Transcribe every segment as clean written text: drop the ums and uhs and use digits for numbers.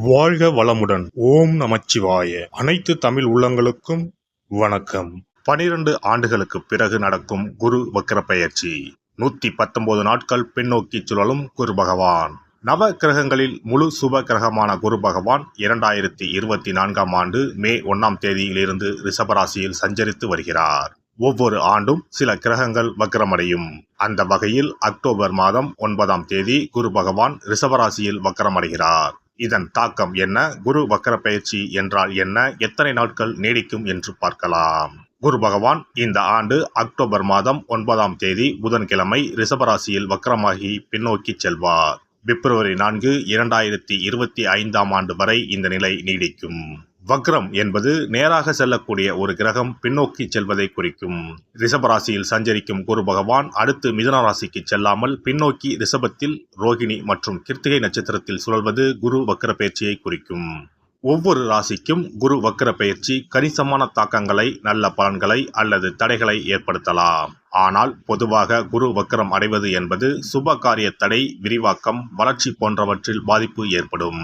வாழ்க வளமுடன். ஓம் நமச்சிவாய. அனைத்து தமிழ் உள்ளங்களுக்கும் வணக்கம். 12 ஆண்டுகளுக்கு பிறகு நடக்கும் குரு வக்ர பெயர்ச்சி. 119 நாட்கள் பின்னோக்கி சுழலும் குரு பகவான். நவ கிரகங்களில் முழு சுப கிரகமான குரு பகவான் 2024ஆம் ஆண்டு மே 1ஆம் தேதியிலிருந்து ரிஷபராசியில் சஞ்சரித்து வருகிறார். ஒவ்வொரு ஆண்டும் சில கிரகங்கள் வக்ரமடையும். அந்த வகையில் அக்டோபர் மாதம் 9ஆம் தேதி குரு பகவான் ரிஷபராசியில் வக்ரமடைகிறார். இதன் தாக்கம் என்ன? குரு வக்ர பயிற்சி என்றால் என்ன? எத்தனை நாட்கள் நீடிக்கும் என்று பார்க்கலாம். குரு பகவான் இந்த ஆண்டு அக்டோபர் மாதம் 9ஆம் தேதி புதன்கிழமை ரிஷபராசியில் வக்ரமாகி பின்னோக்கி செல்வார். பிப்ரவரி 4, 2025ஆம் ஆண்டு வரை இந்த நிலை நீடிக்கும். வக்ரம் என்பது நேராக செல்லக்கூடிய ஒரு கிரகம் பின்னோக்கி செல்வதை குறிக்கும். ரிஷபராசியில் சஞ்சரிக்கும் குரு பகவான் அடுத்து மிதுன ராசிக்கு செல்லாமல் பின்னோக்கி ரிஷபத்தில் ரோகிணி மற்றும் கிருத்திகை நட்சத்திரத்தில் சுழல்வது குரு வக்ர பயிற்சியை குறிக்கும். ஒவ்வொரு ராசிக்கும் குரு வக்ர பயிற்சி கணிசமான தாக்கங்களை, நல்ல பலன்களை அல்லது தடைகளை ஏற்படுத்தலாம். ஆனால் பொதுவாக குரு வக்ரம் அடைவது என்பது சுப காரிய தடை, விரிவாக்கம், வளர்ச்சி போன்றவற்றில் பாதிப்பு ஏற்படும்.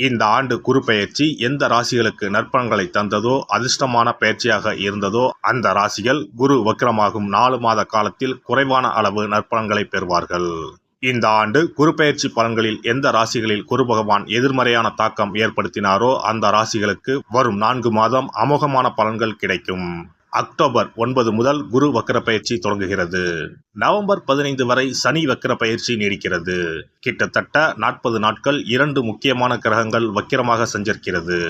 இந்த ஆண்டு குரு பெயர்ச்சி எந்த ராசிகளுக்கு நற்பலன்களை தந்ததோ, அதிர்ஷ்டமான பயிற்சியாக இருந்ததோ அந்த ராசிகள் குரு வக்ரமாகும் 4 மாத காலத்தில் குறைவான அளவு நற்பலன்களை பெறுவார்கள். இந்த ஆண்டு குரு பெயர்ச்சி பலன்களில் எந்த ராசிகளில் குரு பகவான் எதிர்மறையான தாக்கம் ஏற்படுத்தினாரோ அந்த ராசிகளுக்கு வரும் 4 மாதம் அமோகமான பலன்கள் கிடைக்கும். அக்டோபர் 9 முதல் குரு வக்ர பயிற்சி தொடங்குகிறது. நவம்பர் 15 வரை சனி வக்ர பயிற்சி நீடிக்கிறது. கிட்டத்தட்ட 40 நாட்கள் 2 முக்கியமான கிரகங்கள் வக்கிரமாக சஞ்சரிக்கிறது.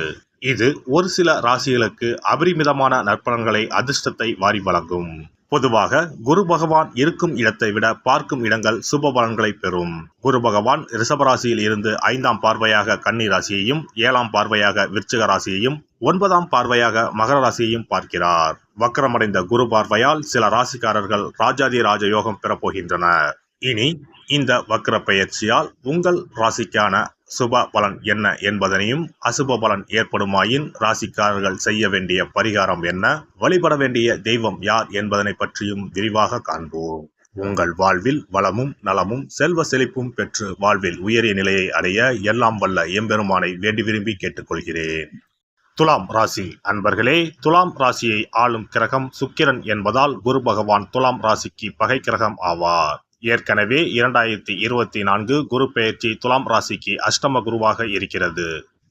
இது ஒரு சில ராசிகளுக்கு அபரிமிதமான நற்பலன்களை, அதிர்ஷ்டத்தை வாரி வழங்கும். பொதுவாக குரு பகவான் இருக்கும் இடத்தை விட பார்க்கும் இடங்கள் சுப பலன்களை பெறும். குரு பகவான் ரிஷபராசியில் இருந்து 5ஆம் பார்வையாக கன்னி ராசியையும், 7ஆம் பார்வையாக விருச்சிக ராசியையும், 9ஆம் பார்வையாக மகர ராசியையும் பார்க்கிறார். வக்ரமடைந்த குரு பார்வையால் சில ராசிக்காரர்கள் ராஜாதி ராஜ யோகம் பெறப்போகின்றனர். இனி இந்த வக்ர பெயர்ச்சியால் உங்கள் ராசிக்கான சுப பலன் என்ன என்பதனையும், அசுப பலன் ஏற்படுமாயின் ராசிக்காரர்கள் செய்ய வேண்டிய பரிகாரம் என்ன, வழிபட வேண்டிய தெய்வம் யார் என்பதனை பற்றியும் விரிவாக காண்போம். உங்கள் வாழ்வில் வளமும் நலமும் செல்வ செழிப்பும் பெற்று வாழ்வில் உயரிய நிலையை அடைய எல்லாம் வல்ல எம்பெருமானை வேண்டி விரும்பி கேட்டுக்கொள்கிறேன். துலாம் ராசி அன்பர்களே, துலாம் ராசியை ஆளும் கிரகம் சுக்கிரன் என்பதால் குரு பகவான் துலாம் ராசிக்கு பகை கிரகம் ஆவார். ஏற்கனவே 2024 குரு பெயர்ச்சி துலாம் ராசிக்கு அஷ்டம குருவாக இருக்கிறது.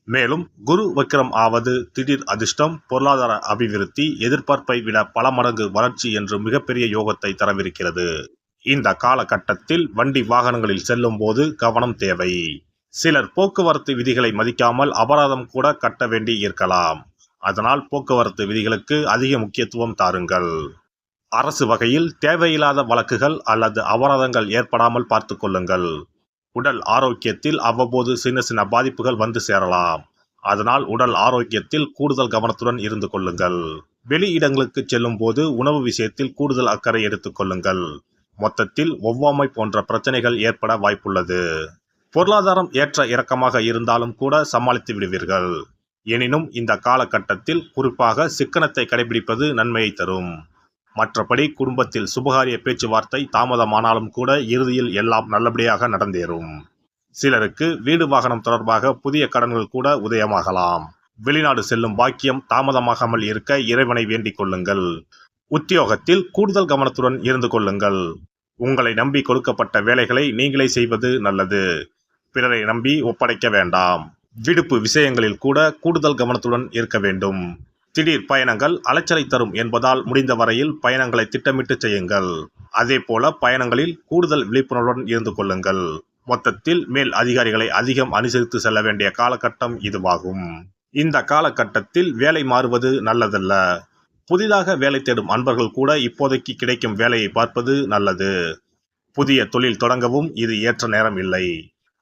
மேலும் குரு வக்ரம் ஆவது திடீர் அதிர்ஷ்டம், பொருளாதார அபிவிருத்தி, எதிர்பார்ப்பை விட பல மடங்கு வளர்ச்சி என்று மிகப்பெரிய யோகத்தை தரவிருக்கிறது. இந்த காலகட்டத்தில் வண்டி வாகனங்களில் செல்லும் போது கவனம் தேவை. சிலர் போக்குவரத்து விதிகளை மதிக்காமல் அபராதம் கூட கட்ட வேண்டி இருக்கலாம். அதனால் போக்குவரத்து விதிகளுக்கு அதிக முக்கியத்துவம் தாருங்கள். அரசு வகையில் தேவையில்லாத வழக்குகள் அல்லது அபராதங்கள் ஏற்படாமல் பார்த்து கொள்ளுங்கள். உடல் ஆரோக்கியத்தில் அவ்வப்போது சின்ன சின்ன பாதிப்புகள் வந்து சேரலாம். அதனால் உடல் ஆரோக்கியத்தில் கூடுதல் கவனத்துடன் இருந்து கொள்ளுங்கள். வெளி இடங்களுக்கு செல்லும் போது உணவு விஷயத்தில் கூடுதல் அக்கறை எடுத்துக் கொள்ளுங்கள். மொத்தத்தில் ஒவ்வாமை போன்ற பிரச்சனைகள் ஏற்பட வாய்ப்புள்ளது. பொருளாதாரம் ஏற்ற இறக்கமாக இருந்தாலும் கூட சமாளித்து விடுவீர்கள். எனினும் இந்த காலகட்டத்தில் குறிப்பாக சிக்கனத்தை கடைபிடிப்பது நன்மையை தரும். மற்றபடி குடும்பத்தில் சுபகாரிய பேச்சுவார்த்தை தாமதமானாலும் கூட இறுதியில் எல்லாம் நல்லபடியாக நடந்தேறும். சிலருக்கு வீடு வாகனம் தொடர்பாக புதிய கடன்கள் கூட உதயமாகலாம். வெளிநாடு செல்லும் பாக்கியம் தாமதமாகாமல் இருக்க இறைவனை வேண்டிக் கொள்ளுங்கள். உத்தியோகத்தில் கூடுதல் கவனத்துடன் இருந்து கொள்ளுங்கள். உங்களை நம்பி கொடுக்கப்பட்ட வேலைகளை நீங்களே செய்வது நல்லது. பிறரை நம்பி ஒப்படைக்க வேண்டாம். விடுப்பு விஷயங்களில் கூட கூடுதல் கவனத்துடன் இருக்க வேண்டும். திடீர் பயணங்கள் அலைச்சலை தரும் என்பதால் முடிந்த வரையில் பயணங்களை திட்டமிட்டு செய்யுங்கள். அதே போல பயணங்களில் கூடுதல் விழிப்புணர்வுடன் இருந்து கொள்ளுங்கள். மொத்தத்தில் மேல் அதிகாரிகளை அதிகம் அனுசரித்து செல்ல வேண்டிய காலகட்டம் இதுவாகும். இந்த காலகட்டத்தில் வேலை மாறுவது நல்லதல்ல. புதிதாக வேலை தேடும் அன்பர்கள் கூட இப்போதைக்கு கிடைக்கும் வேலையை பார்ப்பது நல்லது. புதிய தொழில் தொடங்கவும் இது ஏற்ற நேரம் இல்லை.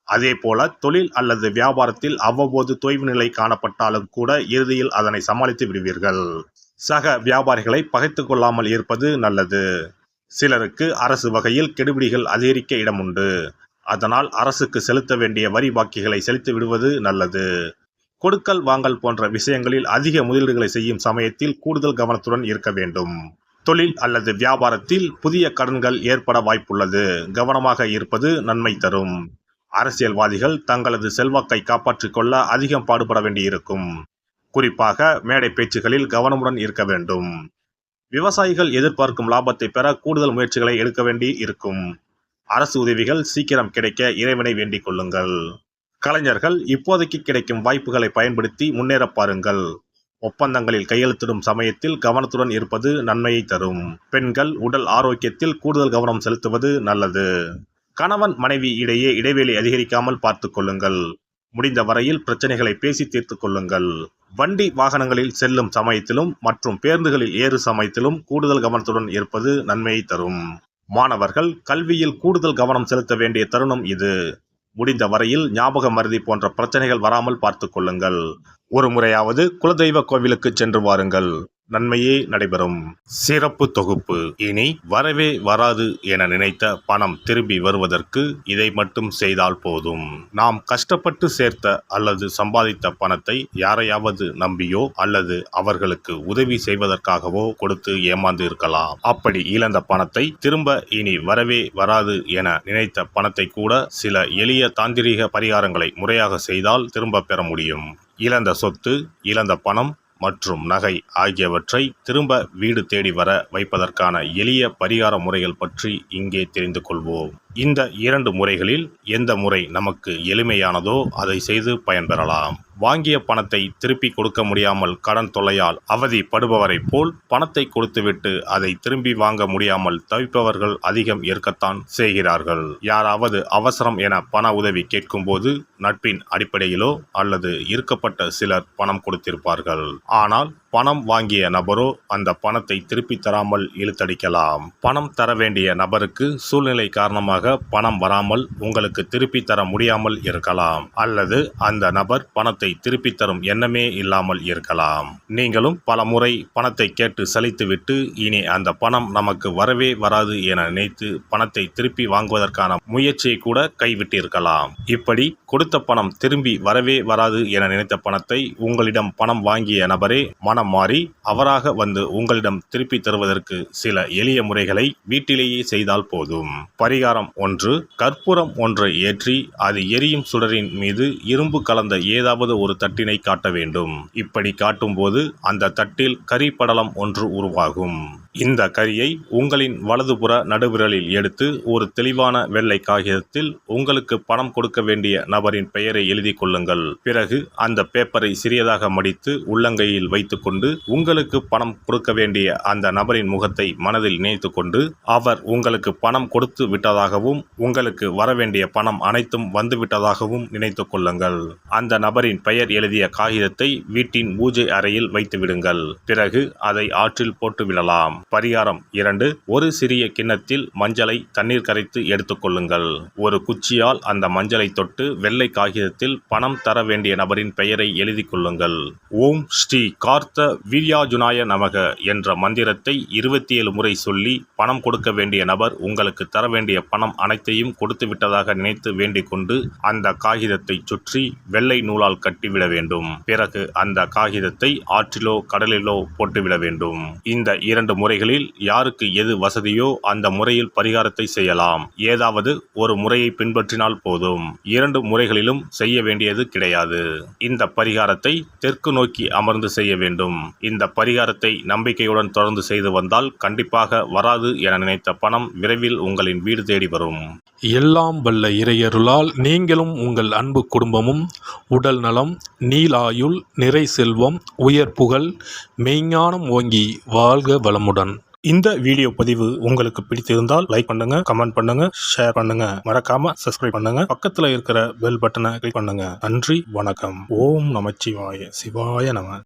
அதே போல தொழில் அல்லது வியாபாரத்தில் அவ்வப்போது தொய்வு நிலை காணப்பட்டாலும் கூட இறுதியில் அதனை சமாளித்து விடுவீர்கள். சக வியாபாரிகளை பகைத்து கொள்ளாமல் இருப்பது நல்லது. சிலருக்கு அரசு வகையில் கெடுபிடிகள் அதிகரிக்க இடமுண்டு. அதனால் அரசுக்கு செலுத்த வேண்டிய வரி பாக்கிகளை செலுத்தி விடுவது நல்லது. கொடுக்கல் வாங்கல் போன்ற விஷயங்களில் அதிக முதலீடுகளை செய்யும் சமயத்தில் கூடுதல் கவனத்துடன் இருக்க வேண்டும். தொழில் அல்லது வியாபாரத்தில் புதிய கடன்கள் ஏற்பட வாய்ப்புள்ளது. கவனமாக இருப்பது நன்மை தரும். அரசியல்வாதிகள் தங்களது செல்வாக்கை காப்பாற்றிக் கொள்ள அதிகம் பாடுபட வேண்டியிருக்கும். குறிப்பாக மேடை பேச்சுகளில் கவனமுடன் இருக்க வேண்டும். விவசாயிகள் எதிர்பார்க்கும் லாபத்தை பெற கூடுதல் முயற்சிகளை எடுக்க வேண்டி இருக்கும். அரசு உதவிகள் சீக்கிரம் கிடைக்க இறைவனை வேண்டிக் கொள்ளுங்கள். கலைஞர்கள் இப்போதைக்கு கிடைக்கும் வாய்ப்புகளை பயன்படுத்தி முன்னேற பாருங்கள். ஒப்பந்தங்களில் கையெழுத்திடும் சமயத்தில் கவனத்துடன் இருப்பது நன்மையை தரும். பெண்கள் உடல் ஆரோக்கியத்தில் கூடுதல் கவனம் செலுத்துவது நல்லது. கணவன் மனைவி இடையே இடைவெளி அதிகரிக்காமல் பார்த்துக் கொள்ளுங்கள். முடிந்த வரையில் பிரச்சனைகளை பேசி தீர்த்து கொள்ளுங்கள். வண்டி வாகனங்களில் செல்லும் சமயத்திலும் மற்றும் பேருந்துகளில் ஏறு சமயத்திலும் கூடுதல் கவனத்துடன் இருப்பது நன்மையை தரும். மாணவர்கள் கல்வியில் கூடுதல் கவனம் செலுத்த வேண்டிய தருணம் இது. முடிந்த வரையில் ஞாபக மறதி போன்ற பிரச்சனைகள் வராமல் பார்த்துக் கொள்ளுங்கள். ஒரு முறையாவது குலதெய்வ கோவிலுக்கு சென்று வாருங்கள். நன்மையே நடைபெறும். சிறப்பு தொகுப்பு. இனி வரவே வராது என நினைத்த பணம் திரும்பி வருவதற்கு இதை மட்டும் செய்தால் போதும். நாம் கஷ்டப்பட்டு சேர்த்த அல்லது சம்பாதித்த பணத்தை யாரையாவது நம்பியோ அல்லது அவர்களுக்கு உதவி செய்வதற்காகவோ கொடுத்து ஏமாந்து இருக்கலாம். அப்படி இழந்த பணத்தை திரும்ப இனி வரவே வராது என நினைத்த பணத்தை கூட சில எளிய தாந்திரீக பரிகாரங்களை முறையாக செய்தால் திரும்ப பெற முடியும். இழந்த சொத்து, இழந்த பணம் மற்றும் நகை ஆகியவற்றை திரும்ப வீடு தேடி வர வைப்பதற்கான எளிய பரிகார முறைகள் பற்றி இங்கே தெரிந்து கொள்வோம். இந்த 2 முறைகளில் எந்த முறை நமக்கு எளிமையானதோ அதை செய்து பயன்பெறலாம். வாங்கிய பணத்தை திருப்பி கொடுக்க முடியாமல் கடன் தொல்லையால் அவதிப்படுபவரை போல் பணத்தை கொடுத்துவிட்டு அதை திரும்பி வாங்க முடியாமல் தவிப்பவர்கள் அதிகம் இருக்கத்தான் செய்கிறார்கள். யாராவது அவசரம் என பண உதவி கேட்கும்போது நட்பின் அடிப்படையிலோ அல்லது இருக்கப்பட்ட சிலர் பணம் கொடுத்திருப்பார்கள். ஆனால் பணம் வாங்கிய நபரோ அந்த பணத்தை திருப்பி தராமல் இழுத்தடிக்கலாம். பணம் தர வேண்டிய நபருக்கு சூழ்நிலை காரணமாக பணம் வராமல் உங்களுக்கு திருப்பி தர முடியாமல் இருக்கலாம். அல்லது அந்த நபர் பணத்தை திருப்பி தரும் எண்ணமே இல்லாமல் இருக்கலாம். நீங்களும் பல முறை பணத்தை கேட்டு சலித்துவிட்டு இனி அந்த பணம் நமக்கு வரவே வராது என நினைத்து பணத்தை திருப்பி வாங்குவதற்கான முயற்சியை கூட கைவிட்டிருக்கலாம். இப்படி கொடுத்த பணம் திரும்பி வரவே வராது என நினைத்த பணத்தை உங்களிடம் பணம் வாங்கிய நபரே மனம் மாறி அவராக வந்து உங்களிடம் திருப்பி தருவதற்கு சில எளிய முறைகளை வீட்டிலேயே செய்தால் போதும். பரிகாரம் 1. கற்பூரம் ஒன்றை ஏற்றி அது எரியும் சுடரின் மீது இரும்பு கலந்த ஏதாவது ஒரு தட்டினை காட்ட வேண்டும். இப்படி காட்டும் போது அந்த தட்டில் கரி படலம் ஒன்று உருவாகும். இந்த கரியை உங்களின் வலதுபுற நடுவிரலில் எடுத்து ஒரு தெளிவான வெள்ளை காகிதத்தில் உங்களுக்கு பணம் கொடுக்க வேண்டிய நபரின் பெயரை எழுதி கொள்ளுங்கள். பிறகு அந்த பேப்பரை சிறியதாக மடித்து உள்ளங்கையில் வைத்துக்கொண்டு உங்களுக்கு பணம் கொடுக்க வேண்டிய அந்த நபரின் முகத்தை மனதில் நினைத்து கொண்டு அவர் உங்களுக்கு பணம் கொடுத்து விட்டதாகவும் உங்களுக்கு வரவேண்டிய பணம் அனைத்தும் வந்துவிட்டதாகவும் நினைத்து கொள்ளுங்கள். அந்த நபரின் பெயர் எழுதிய காகிதத்தை வீட்டின் பூஜை அறையில் வைத்து விடுங்கள். பிறகு அதை ஆற்றில் போட்டு விடலாம். பரிகாரம் 2. ஒரு சிறிய கிண்ணத்தில் மஞ்சளை தண்ணீர் கரைத்து எடுத்துக்கொள்ளுங்கள். ஒரு குச்சியால் அந்த மஞ்சளை தொட்டு வெள்ளை காகிதத்தில் பணம் தர வேண்டிய நபரின் பெயரை எழுதி கொள்ளுங்கள். ஓம் ஸ்ரீ கார்த்த வீர்யாஜுனாய நமக என்ற மந்திரத்தை 27 முறை சொல்லி பணம் கொடுக்க வேண்டிய நபர் உங்களுக்கு தர வேண்டிய பணம் அனைத்தையும் கொடுத்து விட்டதாக நினைத்து வேண்டிக் கொண்டு அந்த காகிதத்தை சுற்றி வெள்ளை நூலால் கட்டிவிட வேண்டும். பிறகு அந்த காகிதத்தை ஆற்றிலோ கடலிலோ போட்டுவிட வேண்டும். இந்த 2 முறைகளில் யாருக்கு எது வசதியோ அந்த முறையில் பரிகாரத்தை செய்யலாம். ஏதாவது ஒரு முறையை பின்பற்றினால் போதும். 2 முறைகளிலும் செய்ய வேண்டியது கிடையாது. இந்த பரிகாரத்தை தெற்கு நோக்கி அமர்ந்து செய்ய வேண்டும். இந்த பரிகாரத்தை நம்பிக்கையுடன் தொடர்ந்து செய்து வந்தால் கண்டிப்பாக வராது என நினைத்த பணம் விரைவில் உங்களின் வீடு தேடி வரும். எல்லாம் வல்ல இறையருளால் நீங்களும் உங்கள் அன்பு குடும்பமும் உடல் நலம், நீலாயுள், நிறை செல்வம், உயர் புகழ், மெய்ஞானம் ஓங்கி வாழ்க வளமுடன். இந்த வீடியோ பதிவு உங்களுக்கு பிடித்திருந்தால் லைக் பண்ணுங்க, கமெண்ட் பண்ணுங்க, ஷேர் பண்ணுங்க. மறக்காம சப்ஸ்கிரைப் பண்ணுங்க. பக்கத்துல இருக்கிற பெல் பட்டனை கிளிக் பண்ணுங்க. நன்றி, வணக்கம். ஓம் நமச்சிவாய. சிவாய நம.